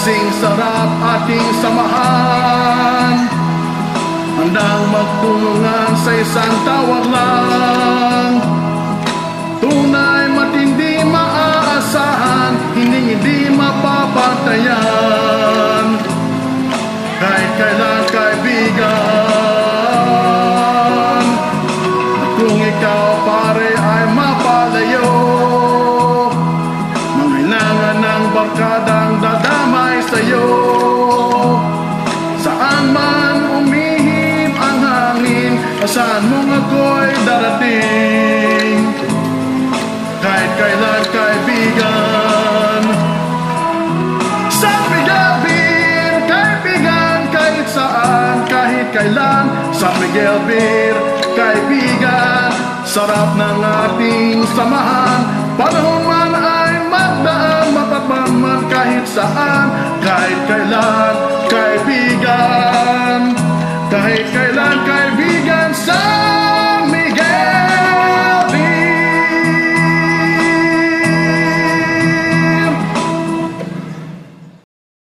Kasing sarap ating samahan, handang magtulungan sa isang tawag lang. Tunay matindi maaasahan, hindi mapapantayan. Kahit kailan kaibigan, at kung ikaw pare ay mapalayo, mangailangan ng barkadang dadamay sa'yo. Saan man umihip ang hangin, saan mong ako'y darating. Kahit kailan kaibigan, sa Miguel Beer, kaibigan kahit saan, kahit kailan. Sa Miguel Beer, kaibigan, sarap ng ating samahan. Panahon man ay magdaan, matakpan man kahit saan. Kahit kailan kaibigan, kahit kailan kaibigan sa